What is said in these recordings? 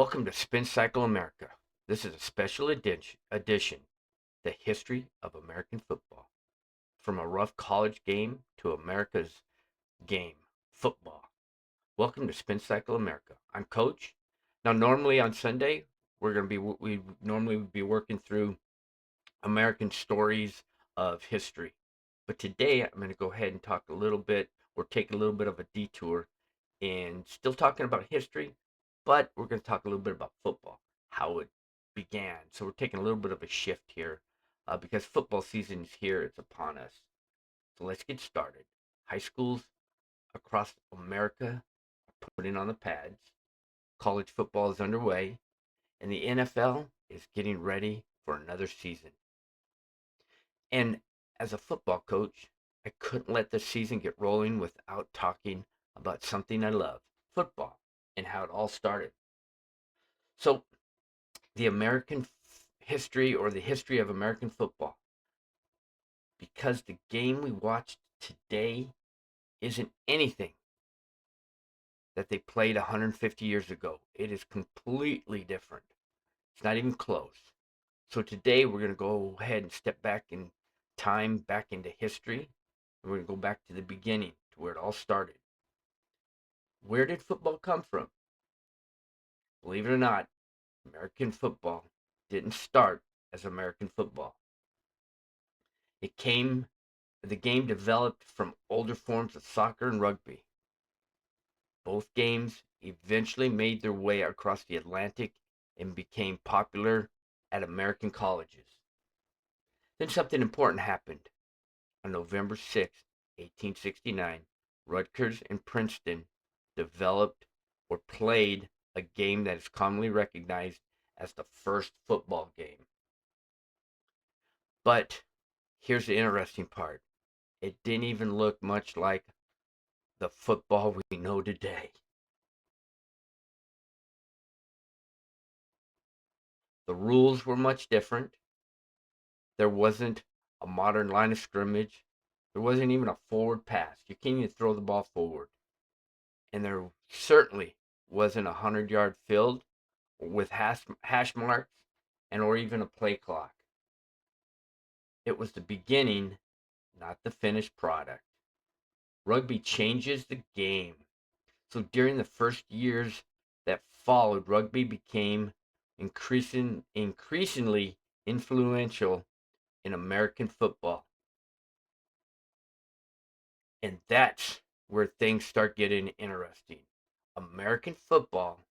Welcome to Spin Cycle America. This is a special edition, the history of American football. From a rough college game to America's game, football. Welcome to Spin Cycle America. I'm Coach. Now, normally on Sunday, we normally would be working through American stories of history. But today, I'm going to go ahead and talk a little bit, or take a little bit of a detour, and still talking about history, but we're going to talk a little bit about football, how it began. So we're taking a little bit of a shift here because football season is here, it's upon us. So let's get started. High schools across America are putting on the pads, college football is underway, and the NFL is getting ready for another season. And as a football coach, I couldn't let the season get rolling without talking about something I love, football, and how it all started. So, the American history, or the history of American football, because the game we watched today isn't anything that they played 150 years ago. It is completely different. It's not even close. So today we're going to go ahead and step back in time, back into history. And we're going to go back to the beginning, to where it all started. Where did football come from? Believe it or not, American football didn't start as American football. It came, the game developed from older forms of soccer and rugby. Both games eventually made their way across the Atlantic and became popular at American colleges. Then something important happened. On November 6, 1869, Rutgers and Princeton developed or played a game that is commonly recognized as the first football game. But here's the interesting part. It didn't even look much like the football we know today. The rules were much different. There wasn't a modern line of scrimmage. There wasn't even a forward pass. You can't even throw the ball forward. And there certainly wasn't a 100-yard field with hash marks and or even a play clock. It was the beginning, not the finished product. Rugby changes the game. So during the first years that followed, rugby became increasingly influential in American football. And that's where things start getting interesting. American football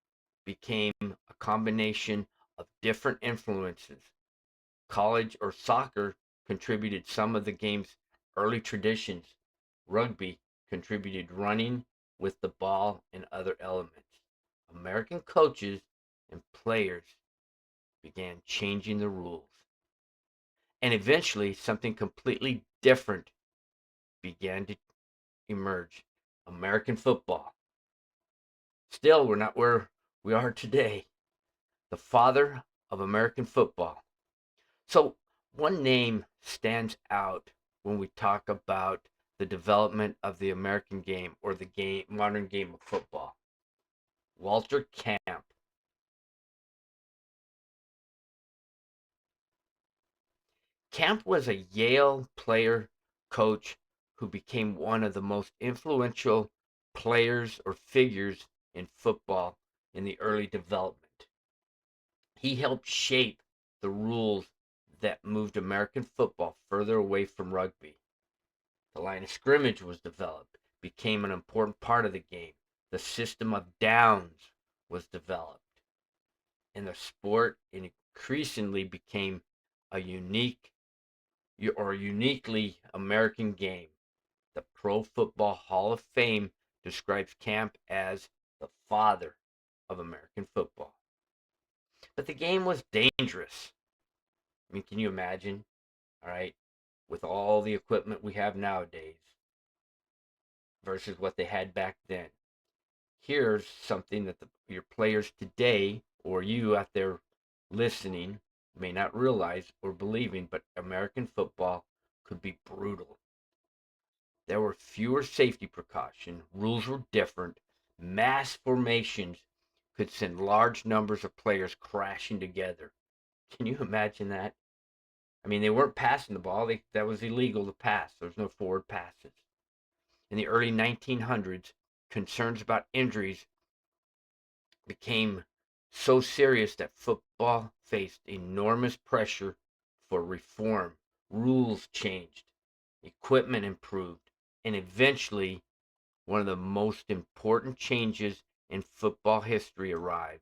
became a combination of different influences. College or soccer contributed some of the game's early traditions. Rugby contributed running with the ball and other elements. American coaches and players began changing the rules. And eventually, something completely different began to emerge. American football. Still, we're not where we are today. The father of American football. So, one name stands out when we talk about the development of the American game, or the modern game of football. Walter Camp. Camp was a Yale player coach who became one of the most influential players or figures in football in the early development. He helped shape the rules that moved American football further away from rugby. The line of scrimmage was developed, became an important part of the game. The system of downs was developed, and the sport increasingly became a uniquely American game. The Pro Football Hall of Fame describes Camp as the father of American football. But the game was dangerous. I mean, can you imagine? All right, with all the equipment we have nowadays versus what they had back then. Here's something that your players today, or you out there listening, may not realize or believing, but American football could be brutal. There were fewer safety precautions, rules were different, mass formations could send large numbers of players crashing together. Can you imagine that? I mean, they weren't passing the ball. That was illegal to pass. There was no forward passes. In the early 1900s, concerns about injuries became so serious that football faced enormous pressure for reform. Rules changed, equipment improved, and eventually one of the most important changes in football history arrived.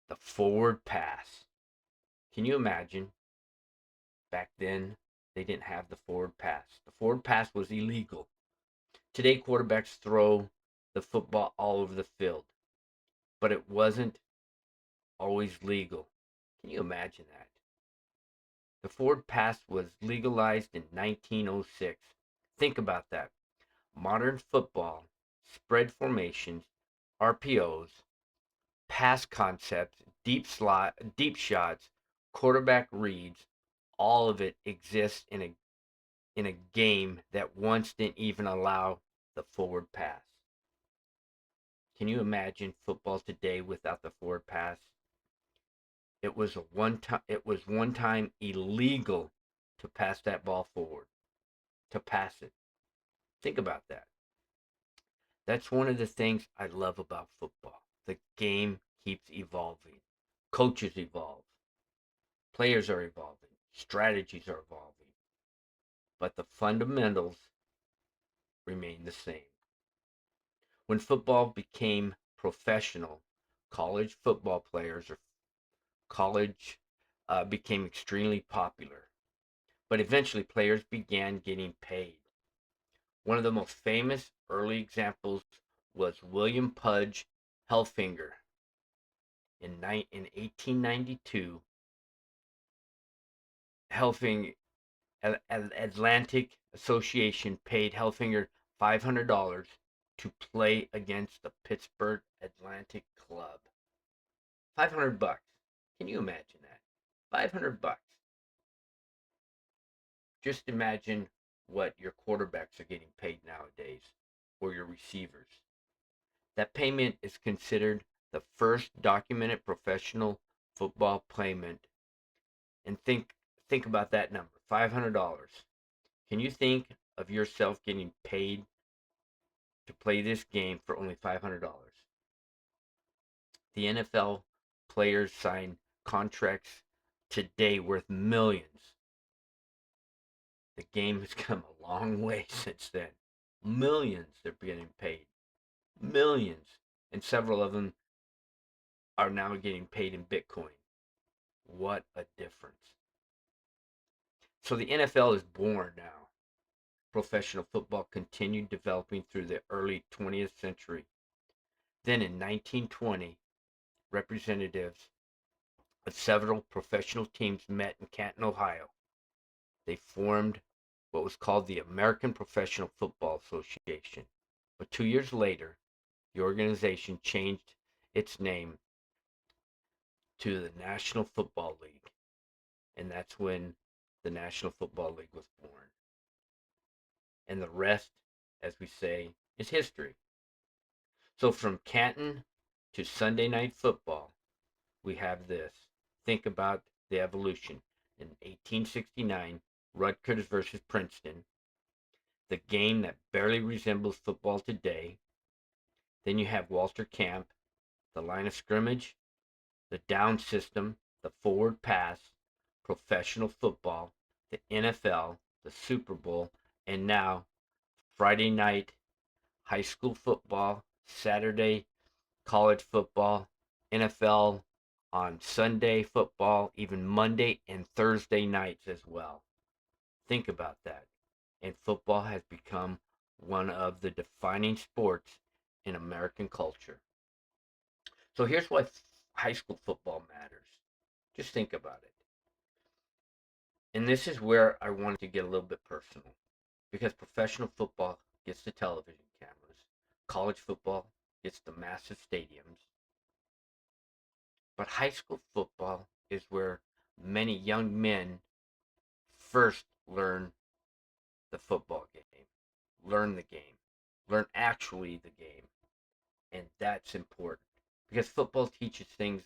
The forward pass. Can you imagine? Back then, they didn't have the forward pass. The forward pass was illegal. Today, quarterbacks throw the football all over the field, but it wasn't always legal. Can you imagine that? The forward pass was legalized in 1906. Think about that. Modern football, spread formations, RPOs, pass concepts, deep shots, quarterback reads, all of it exists in a game that once didn't even allow the forward pass. Can you imagine football today without the forward pass? It was one time illegal to pass that ball forward, to pass it. Think about that. That's one of the things I love about football. The game keeps evolving. Coaches evolve. Players are evolving. Strategies are evolving. But the fundamentals remain the same. When football became professional, college football players or college became extremely popular. But eventually, players began getting paid. One of the most famous early examples was William Pudge Helfinger. In 1892, Helfing Atlantic Association paid Helfinger $500 to play against the Pittsburgh Atlantic Club. 500 bucks. Can you imagine that? 500 bucks. Just imagine what your quarterbacks are getting paid nowadays, or your receivers. That payment is considered the first documented professional football payment. And think about that number, $500. Can you think of yourself getting paid to play this game for only $500? The NFL players sign contracts today worth millions. The game has come a long way since then. Millions they're getting paid. Millions. And several of them are now getting paid in Bitcoin. What a difference. So the NFL is born now. Professional football continued developing through the early 20th century. Then in 1920, representatives of several professional teams met in Canton, Ohio. They formed what was called the American Professional Football Association. But 2 years later, the organization changed its name to the National Football League. And that's when the National Football League was born. And the rest, as we say, is history. So from Canton to Sunday Night Football, we have this. Think about the evolution. In 1869, Rutgers versus Princeton, the game that barely resembles football today. Then you have Walter Camp, the line of scrimmage, the down system, the forward pass, professional football, the NFL, the Super Bowl, and now Friday night high school football, Saturday college football, NFL on Sunday football, even Monday and Thursday nights as well. Think about that. And football has become one of the defining sports in American culture. So here's why high school football matters. Just think about it. And this is where I wanted to get a little bit personal. Because professional football gets the television cameras, college football gets the massive stadiums. But high school football is where many young men first learn the football game. learn the game, learn actually the game. And that's important because football teaches things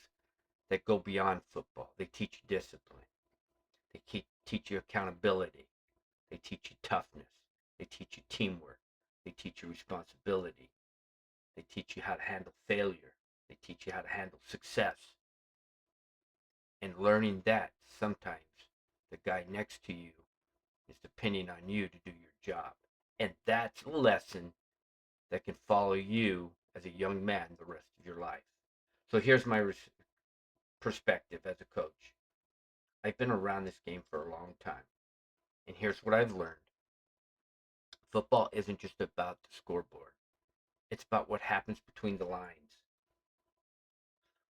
that go beyond football. They teach you discipline, they teach you accountability, they teach you toughness, they teach you teamwork, they teach you responsibility, they teach you how to handle failure, they teach you how to handle success. And learning that sometimes the guy next to you is depending on you to do your job. And that's a lesson that can follow you as a young man the rest of your life. So here's my perspective as a coach. I've been around this game for a long time. And here's what I've learned. Football isn't just about the scoreboard. It's about what happens between the lines.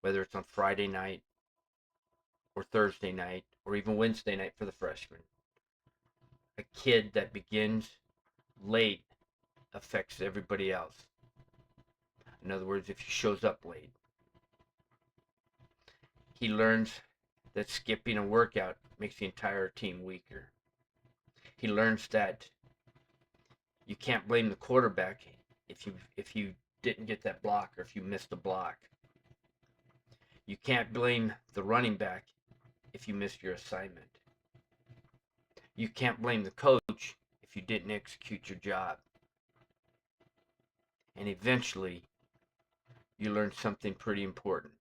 Whether it's on Friday night or Thursday night or even Wednesday night for the freshmen. A kid that begins late affects everybody else. In other words, if he shows up late, he learns that skipping a workout makes the entire team weaker. He learns that you can't blame the quarterback if you didn't get that block or if you missed a block. You can't blame the running back if you missed your assignment. You can't blame the coach if you didn't execute your job. And eventually, you learn something pretty important.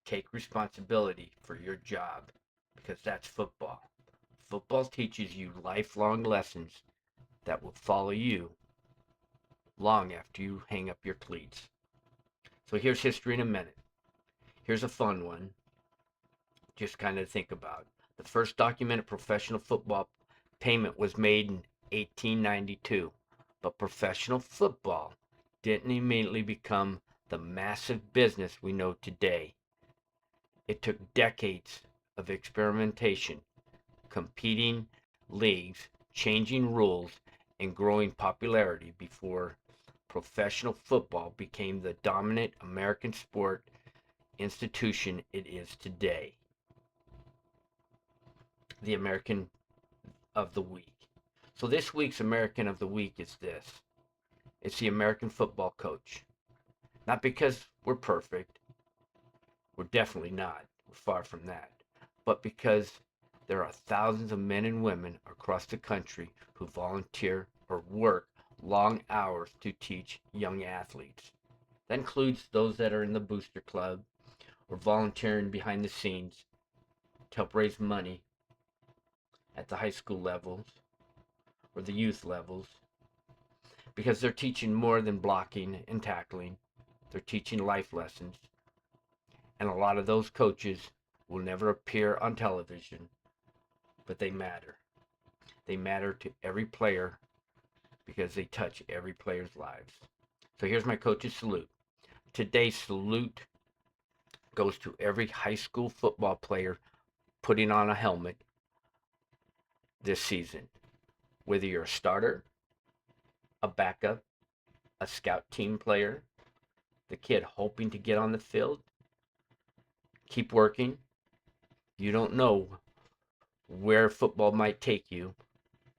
Take responsibility for your job because that's football. Football teaches you lifelong lessons that will follow you long after you hang up your cleats. So here's history in a minute. Here's a fun one, just kind of think about. The first documented professional football payment was made in 1892, but professional football didn't immediately become the massive business we know today. It took decades of experimentation, competing leagues, changing rules, and growing popularity before professional football became the dominant American sport institution it is today. The American of the Week. So this week's American of the Week is this. It's the American football coach. Not because we're perfect. We're definitely not. We're far from that. But because there are thousands of men and women across the country who volunteer or work long hours to teach young athletes. That includes those that are in the booster club or volunteering behind the scenes to help raise money at the high school levels or the youth levels, because they're teaching more than blocking and tackling. They're teaching life lessons. And a lot of those coaches will never appear on television, but they matter. They matter to every player because they touch every player's lives. So here's my coach's salute. Today's salute goes to every high school football player putting on a helmet this season. Whether you're a starter, a backup, a scout team player, the kid hoping to get on the field, keep working. You don't know where football might take you,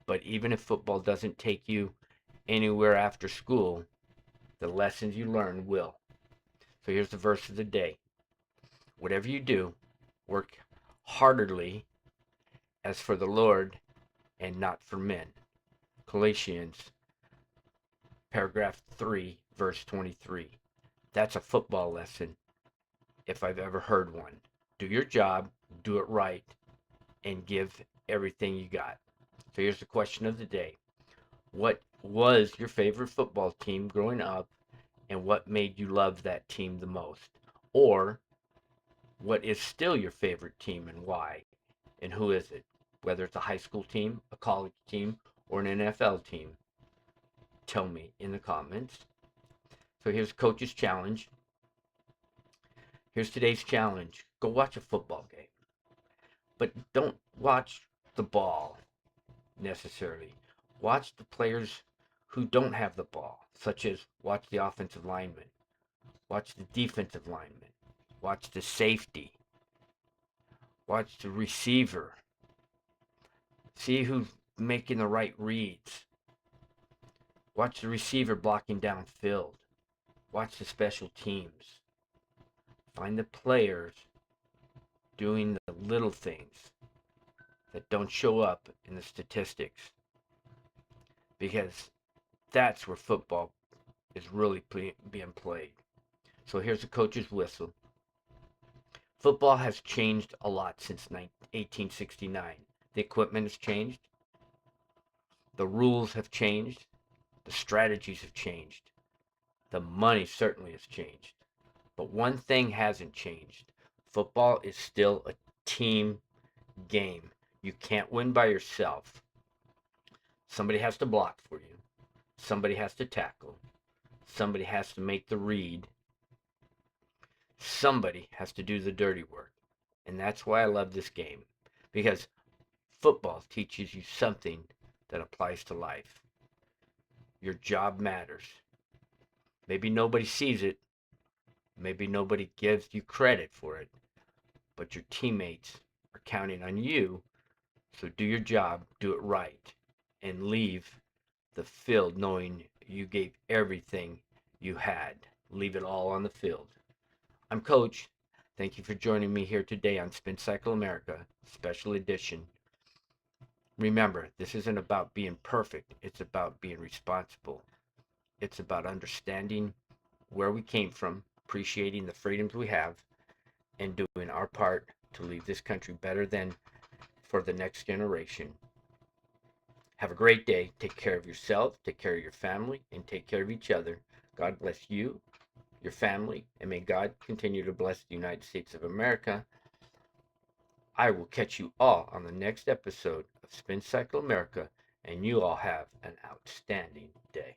but even if football doesn't take you anywhere after school, the lessons you learn will. So here's the verse of the day. Whatever you do, work heartily as for the Lord and not for men. Colossians paragraph 3, verse 23. That's a football lesson if I've ever heard one. Do your job, do it right, and give everything you got. So here's the question of the day. What was your favorite football team growing up, and what made you love that team the most? Or what is still your favorite team and why? And who is it? Whether it's a high school team, a college team, or an NFL team. Tell me in the comments. So here's Coach's challenge. Here's today's challenge. Go watch a football game. But don't watch the ball necessarily. Watch the players who don't have the ball, such as watch the offensive lineman, watch the defensive lineman, watch the safety, watch the receiver. See who's making the right reads. Watch the receiver blocking downfield. Watch the special teams. Find the players doing the little things that don't show up in the statistics, because that's where football is really being played. So here's the coach's whistle. Football has changed a lot since 1869. The equipment has changed. The rules have changed. The strategies have changed. The money certainly has changed. But one thing hasn't changed. Football is still a team game. You can't win by yourself. Somebody has to block for you. Somebody has to tackle. Somebody has to make the read. Somebody has to do the dirty work. And that's why I love this game. Because football teaches you something that applies to life. Your job matters. Maybe nobody sees it. Maybe nobody gives you credit for it. But your teammates are counting on you. So do your job, do it right, and leave the field knowing you gave everything you had. Leave it all on the field. I'm Coach. Thank you for joining me here today on Spin Cycle America, special edition. Remember, this isn't about being perfect. It's about being responsible. It's about understanding where we came from, appreciating the freedoms we have, and doing our part to leave this country better than for the next generation. Have a great day. Take care of yourself, take care of your family, and take care of each other. God bless you, your family, and may God continue to bless the United States of America. I will catch you all on the next episode of Spin Cycle America, and you all have an outstanding day.